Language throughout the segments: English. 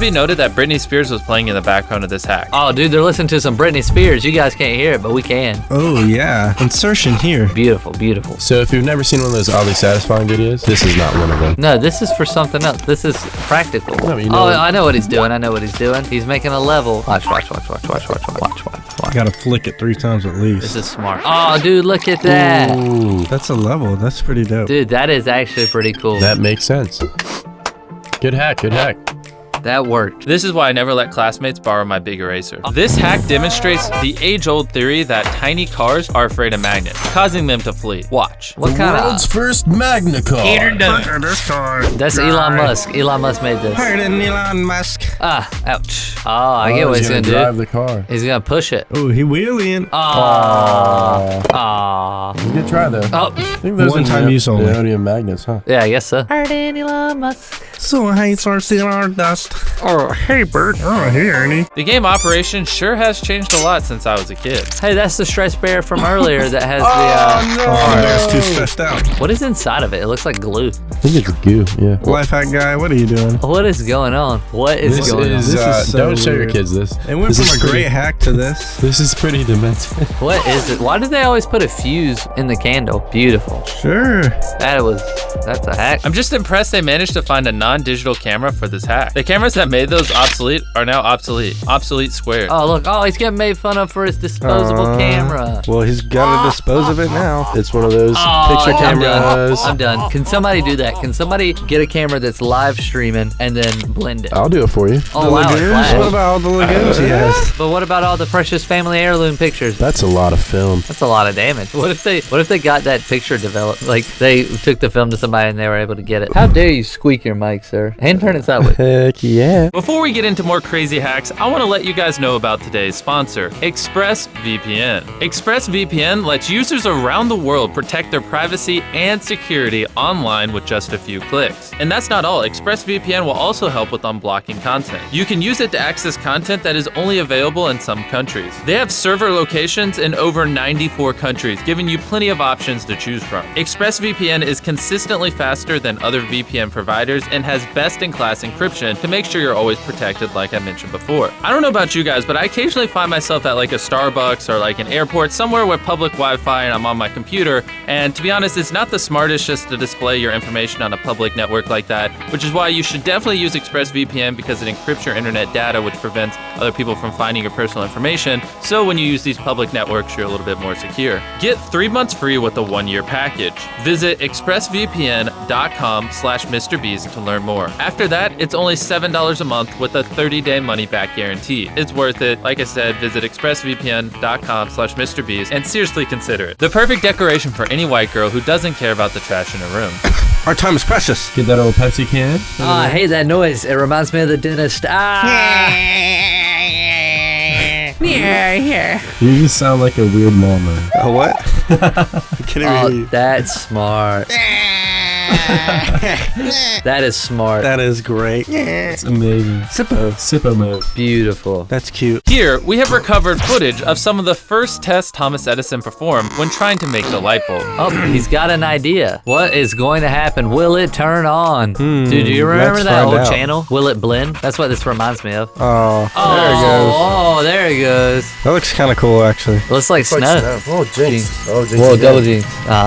be noted that Britney Spears was playing in the background of this hack. Oh, dude, they're listening to some Britney Spears. You guys can't hear it, but we can. Oh, yeah. Insertion here. Beautiful, beautiful. So if you've never seen one of those oddly satisfying videos, this is not one of them. No, this is for something else. This is practical. No, you know I know what he's doing. I know what he's doing. He's making a level. Watch. Gotta flick it 3 times at least. This is smart. Oh, dude, look at that. Ooh, That's a level. That's pretty dope. Dude, that is actually pretty cool. that makes sense. Good hack, good hack. That worked. This is why I never let classmates borrow my big eraser. This hack demonstrates the age-old theory that tiny cars are afraid of magnets, causing them to flee. Watch. What kind World's first Magna car. Look at this car. That's Elon Musk. Elon Musk made this. Higher than Elon Musk. Ah, ouch. Oh, I get what he's gonna drive do. the car. He's gonna push it. Oh, he wheeling. Aw. Good try though. Oh, I think those One-time use only. Neodymium magnets, huh? yeah, I guess so. Higher than Elon Musk. So hey, our dust. Oh, hey, Bert. Oh, hey, Ernie. The game Operation sure has changed a lot since I was a kid. Hey, that's the stretch bear from earlier that has the, Oh, that's too stressed out. what is inside of it? It looks like glue. I think it's goo, yeah. Life hack guy, what are you doing? What is going on? What is This going is, This is so don't show your weird. kids this. It went This from is a great pretty- hack to this. This is pretty demented. on? What is it? Why did they always put a fuse in the candle? Beautiful. Sure. That's a hack. I'm just impressed they managed to find a non-digital camera for this hack. The cameras that made those obsolete are now obsolete. Obsolete squared. Oh, look. Oh, he's getting made fun of for his disposable camera. Well, he's got to dispose of it now. It's one of those Oh, picture I'm done. cameras. I'm done. Can somebody do that? Can somebody get a camera that's live streaming and then blend it? I'll do it for you. Oh, wow, it Lagoons? What flashed. about all the lagoons he has? But what about all the precious family heirloom pictures? That's a lot of film. That's a lot of damage. What if they got that picture developed? Like they took the film to somebody and they were able to get it. How dare you squeak your mic, sir? And turn it sideways. Heck yeah. Before we get into more crazy hacks, I want to let you guys know about today's sponsor, ExpressVPN. ExpressVPN lets users around the world protect their privacy and security online with just a few clicks. And that's not all. ExpressVPN will also help with unblocking content. You can use it to access content that is only available in some countries. They have server locations in over 94 countries, giving you plenty of options to choose from. ExpressVPN is consistently faster than other VPN providers and has best-in-class encryption to make sure you're always protected, like I mentioned before. I don't know about you guys, but I occasionally find myself at like a Starbucks or like an airport, somewhere with public Wi-Fi, and I'm on my computer, and to be honest, it's not the smartest just to display your information on a public network like that, which is why you should definitely use ExpressVPN because it encrypts your internet data, which prevents other people from finding your personal information, so when you use these public networks, you're a little bit more secure. Get 3 months free with a 1-year package. Visit expressvpn.com/MrBeast to learn more. After that, it's only $7 a month with a 30-day money-back guarantee. It's worth it. Like I said, visit expressvpn.com/MrBeast and seriously consider it. The perfect decoration for any white girl who doesn't care about the trash in her room. Our time is precious. Get that old Pepsi can. Oh, I hate that noise. It reminds me of the dentist. You just sound like a weird mama. A what? I can't even hear Oh, you. that's smart. That is smart. That is great. It's amazing. Sippo mode. Beautiful. That's cute. Here, we have recovered footage of some of the first tests Thomas Edison performed when trying to make the light bulb. Oh, he's got an idea. What is going to happen? Will it turn on? Dude, do you remember let's that find old out. channel? Will it blend? That's what this reminds me of. Oh, there it goes. Oh, there it goes. That looks kind of cool, actually. Looks like snow. Oh, jinx. Oh, jinx. Whoa, again. double jinx.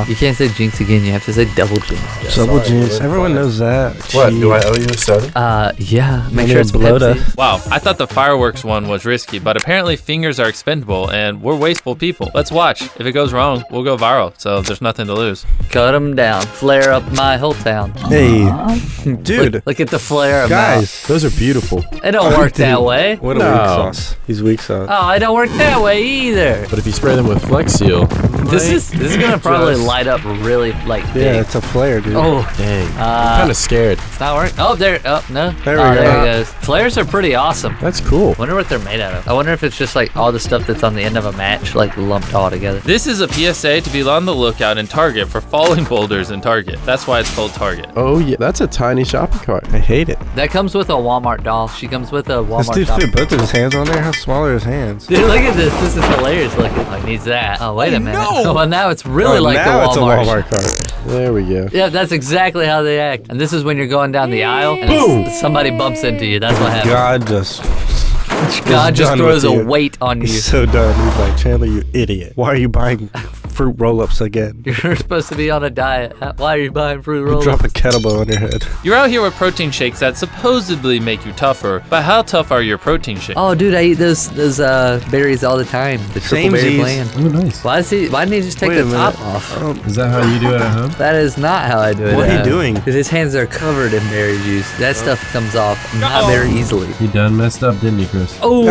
You can't say jinx again. You have to say double jinx. Double jeans. Everyone knows that. What? Gee. Do I owe you a soda? Yeah. Make My sure it's name's Bloda. Pepsi. Wow, I thought the fireworks one was risky, but apparently fingers are expendable and we're wasteful people. Let's watch. If it goes wrong, we'll go viral, so there's nothing to lose. Cut them down. Flare up my whole town. Hey, dude. Look at the flare of Guys. Those are beautiful. It don't work that way. What a No. weak sauce. He's weak sauce. Oh, it don't work that way either. But if you spray them with Flex Seal, This is gonna probably Just- light up really like big. Yeah, it's a flare, dude. Oh, dang. I'm kind of scared. it's not working. Oh, there. Oh, no. There we oh, go. there it goes. Flares are pretty awesome. That's cool. Wonder what they're made out of. I wonder if it's just like all the stuff that's on the end of a match, like lumped all together. This is a PSA to be on the lookout in Target for falling boulders in Target. That's why it's called Target. Oh, yeah. That's a tiny shopping cart. I hate it. That comes with a Walmart doll. She comes with a This Walmart dude doll. fit both of his hands on there. How small are his hands? Dude, look at this. This is hilarious looking. Like, needs that. Oh, wait a minute. no. Well, now it's really Oh, like now the it's a Walmart. Walmart cart. There we go. Yeah, that's exactly how they act. And this is when you're going down the aisle and Boom. somebody bumps into you. That's what happens. God God just done throws with a you. weight on you. He's so done. He's like, Chandler, you idiot. Why are you buying fruit roll-ups again? You're supposed to be on a diet. Why are you buying fruit rolls? Drop a kettlebell on your head. You're out here with protein shakes that supposedly make you tougher, but how tough are your protein shakes? Oh, dude, I eat those berries all the time. The triple berry blend. Oh, nice. Why didn't he just take Wait a the top minute. off? Is that how you do it at home? That is not how I do it. What are you doing? Because his hands are covered in berry juice. That stuff comes off not very easily. You done messed up, didn't you, Chris? Oh,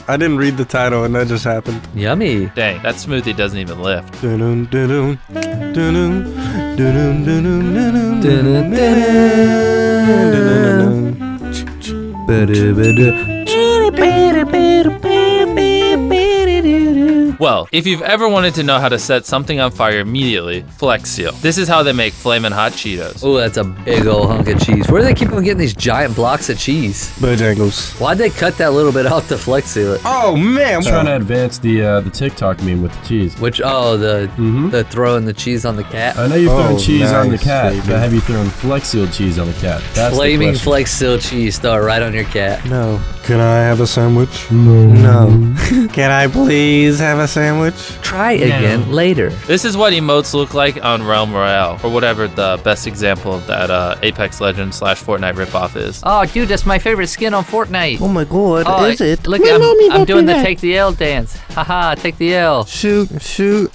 I didn't read the title and that just happened. yummy. Dang, that smoothie doesn't even lift. Dun-dun, dun-dun, dun-dun, dun-dun, dun-dun, dun-dun, Well, if you've ever wanted to know how to set something on fire immediately, Flex Seal. This is how they make flamin' hot Cheetos. Oh, that's a big old hunk of cheese. Where do they keep on getting these giant blocks of cheese? Bojangles. Why'd they cut that little bit off to Flex Seal it? Oh, man. I'm trying to advance the TikTok meme with the cheese. Which, the throwing the cheese on the cat? I know you've thrown Oh, cheese on the nice, cat, baby. but have you thrown Flex Seal cheese on the cat? That's Flaming the question. Flex Seal cheese, throw it right on your cat. No. Can I have a sandwich? No. Can I please have a sandwich? Try again later. This is what emotes look like on Realm Royale, or whatever the best example of that Apex Legends / Fortnite ripoff is. Oh, dude, that's my favorite skin on Fortnite. Oh my god, Oh, is it? Look, I'm doing the take the L dance. Haha, take the L. Shoot.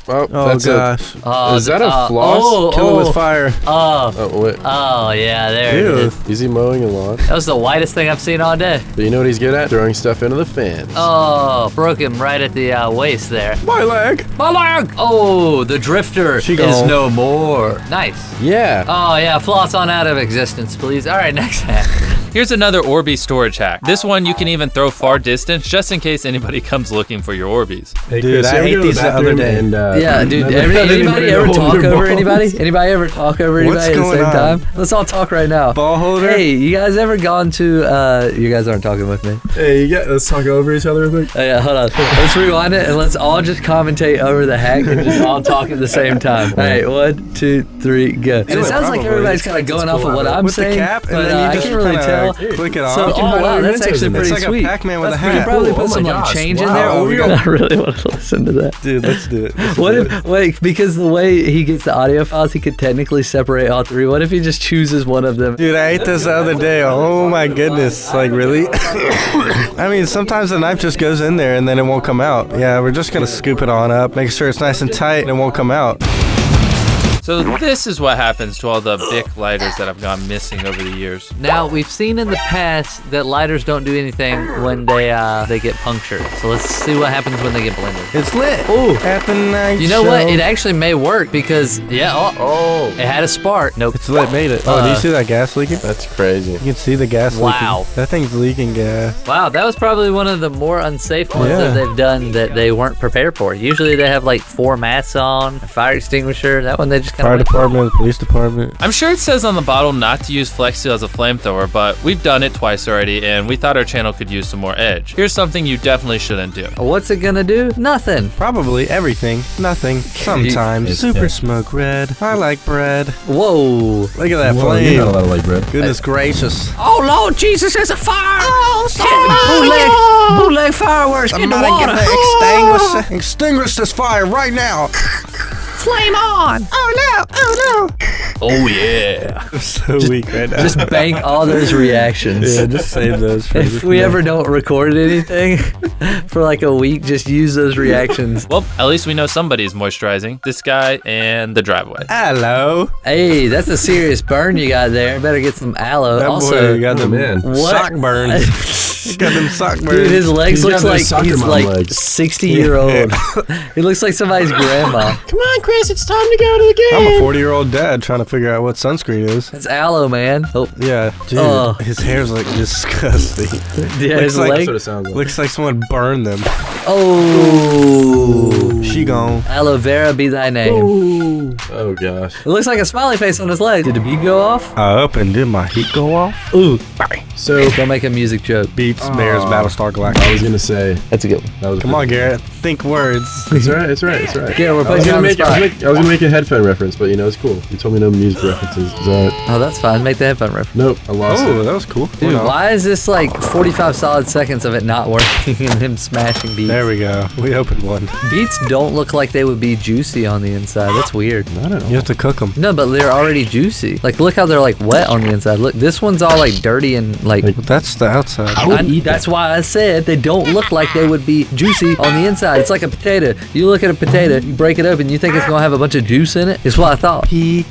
Oh, Oh that's gosh. Oh, Is that a floss? Kill it with fire. Oh, wait. Oh, yeah, there it Ew. is. Is he mowing a lawn? That was the whitest thing I've seen all day. But you know what he's good at? Throwing stuff into the fans. Oh, broke him right at the waist there. My leg. My leg! Oh, the drifter She is gone. no more. Nice. Yeah. Oh, yeah, floss on out of existence, please. All right, next hack. Here's another Orbeez storage hack. This one you can even throw far distance just in case anybody comes looking for your Orbeez. Hey, Dude, Chris, I you ever ate go to the these the other bathroom day. and, Yeah, dude, never had anybody ever hold talk their over balls? anybody? Anybody ever talk over anybody What's at the going same on? time? Let's all talk right now. Ball holder? Hey, you guys ever gone to, you guys aren't talking with me. Hey, let's talk over each other real quick. Oh, yeah, hold on. Let's rewind it and let's all just commentate over the hack and just all talk at the same time. All right, 1, 2, 3, go. And it Yeah, sounds like probably. everybody's kind of going off of what I'm With the saying, cap, and but then you I just can't really kinda tell. click it So, off. oh wow, that's actually It's pretty like sweet. a Pac-Man with a We hat. could probably Cool. put Oh some my like gosh, change in wow. there. Oh, we got- I really want to listen to that. Dude, let's do it. What if, wait, because the way he gets the audio files, he could technically separate all three. What if he just chooses one of them? Dude, I ate this the other day. Oh my goodness. Like, really? I mean, sometimes the knife just goes in there and then it won't come out. Yeah, we're just going to scoop it on up, make sure it's nice and tight and it won't come out. So this is what happens to all the Bic lighters that have gone missing over the years. Now, we've seen in the past that lighters don't do anything when they get punctured. So let's see what happens when they get blended. It's lit. Ooh. At the night You know what? show. It actually may work because, it had a spark. Nope. It's lit, made it. Oh, do you see that gas leaking? That's crazy. You can see the gas Wow. leaking. That thing's leaking gas. Wow, that was probably one of the more unsafe ones Yeah. that they've done that they weren't prepared for. Usually they have like 4 masks on, a fire extinguisher. That one they just kind Fire of department, police department. I'm sure it says on the bottle not to use Flex Seal as a flamethrower, but we've done it twice already and we thought our channel could use some more edge. Here's something you definitely shouldn't do. What's it gonna do? Nothing. Probably everything. Nothing. Sometimes. It's Super dead. smoke red. I like bread. Whoa. Look at that Well, flame. you're not allowed to like bread. Goodness gracious. Oh Lord Jesus, there's a fire! Oh, bootleg fireworks, get the water! Extinguish this fire right now. Flame on! Oh yeah. I'm so weak right now. Just bank all those reactions. yeah, just save those for If we ever don't record anything for like a week, just use those reactions. Well, at least we know somebody's moisturizing. This guy and the driveway. Hello. Hey, that's a serious burn you got there. Better get some aloe. That Also, boy got them man. what? sock burns. He got them sock burns. Dude, his legs He's looks got those like soccer he's mom like legs. 60-year-old. He looks like somebody's grandma. Come on, Chris, it's time to go to the game. I'm a 40-year-old dad trying to figure out what sunscreen is. That's aloe, man. Oh, Yeah, dude, Oh. his hair's like disgusting. yeah, his like- leg. That's what it sounds like. Looks like someone burned them. Oh, She gone. aloe vera be thy name. Oh, gosh. It looks like a smiley face on his leg. Did the beat go off? I up and did my heat go off? Ooh, So, don't make a music joke. Beats Bears Aw. Battlestar I Galactica. was going to say, That's a good one. that was Come on, Garrett. think words. It's alright, it's alright, it's alright. Yeah, we're I was putting you on the gonna make, spot. I was gonna make a headphone reference, but you know, it's cool. You told me no music references. Is that... Oh, that's fine. Make the headphone reference. Nope, I lost Oh, it. that was cool. Dude, why is this like 45 solid seconds of it not working and him smashing beets? There we go. We opened one. Beets don't look like they would be juicy on the inside. That's weird. I don't know. You have to cook them. No, but they're already juicy. Like, look how they're like wet on the inside. Look, this one's all like dirty and like. That's the outside. I would eat That's that. why I said they don't look like they would be juicy on the inside. It's like a potato. You look at a potato, you break it open, you think it's gonna have a bunch of juice in it? It's what I thought. Peek.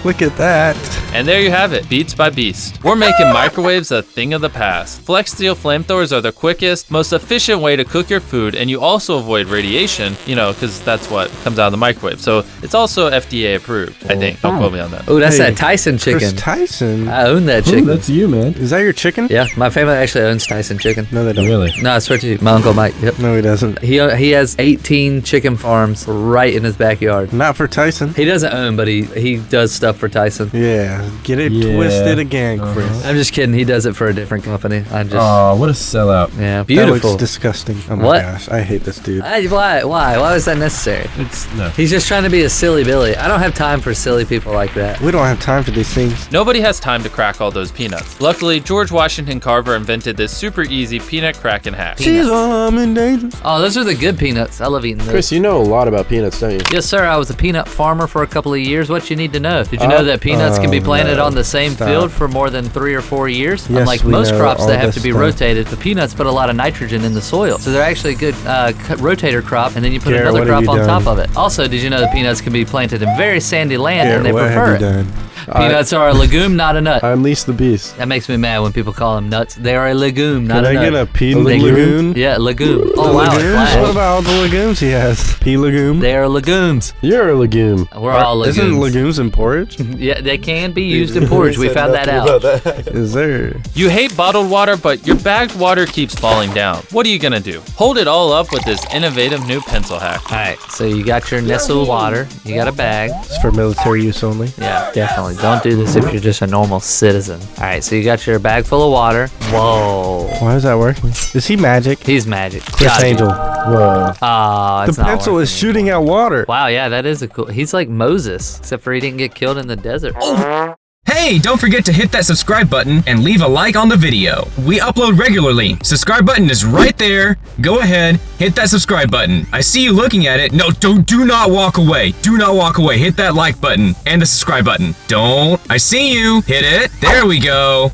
Look at that. And there you have it, Beats by Beast. We're making microwaves a thing of the past. Flex steel flamethrowers are the quickest, most efficient way to cook your food, and you also avoid radiation, because that's what comes out of the microwave. So it's also FDA approved, I think. Don't quote me on that. Oh, that's Hey, that Tyson Chris chicken. Tyson. I own that Ooh, chicken. that's you, man. Is that your chicken? Yeah, my family actually owns Tyson chicken. No, they don't. Really? No, I swear to you, my uncle Mike. Yep. No, he doesn't. He has 18 chicken farms right in his backyard. Not for Tyson. He doesn't own, but he does stuff for Tyson. Yeah. Get it Yeah. twisted again, Chris. I'm just kidding. He does it for a different company. I'm just Oh, what a sellout. yeah, That beautiful. looks disgusting. Oh my What? gosh. I hate this dude. Why was that necessary? It's, no. He's just trying to be a silly Billy. I don't have time for silly people like that. We don't have time for these things. Nobody has time to crack all those peanuts. Luckily, George Washington Carver invented this super easy peanut cracking hack. She's in danger. Oh, those are the good peanuts. I love eating those. Chris, you know a lot about peanuts, don't you? Yes, sir. I was a peanut farmer for a couple of years. What you need to know? Did you know that peanuts can be planted no. on the same Stop. field for more than 3 or 4 years? Yes, Unlike we most know crops all that have this to be stuff. rotated, the peanuts put a lot of nitrogen in the soil. So they're actually a good rotator crop, and then you put Garrett, another what have crop you on done? top of it. Also, did you know that peanuts can be planted in very sandy land, Garrett, and they what prefer have you it? done? Peanuts are a legume, not a nut. I unleashed the beast. That makes me mad when people call them nuts. They are a legume, not Can a I nut. get a pea They- lagoon? Yeah, legume. The Oh, wow. legumes? flag. What about all the legumes he has? Pea legume? They are legumes. You're a legume. We're all legumes. Isn't legumes in porridge? Yeah, they can be used in porridge. We found that out. Is there? You hate bottled water, but your bagged water keeps falling down. What are you gonna do? Hold it all up with this innovative new pencil hack. All right, so you got your Nestle water. You got a bag. It's for military use only. Yeah, definitely. Don't do this if you're just a normal citizen. All right, so you got your bag full of water. Whoa. Why is that working? Is he magic? He's magic. Chris Gotta be. Angel. Whoa. Ah, The it's not pencil is working. shooting out water. Wow, yeah, that is a cool. He's like Moses, except for he didn't get killed in the desert. Hey, don't forget to hit that subscribe button and leave a like on the video. We upload regularly. Subscribe button is right there. Go ahead, hit that subscribe button. I see you looking at it. No, do not walk away. Do not walk away. Hit that like button and the subscribe button. Don't. I see you. Hit it. There we go.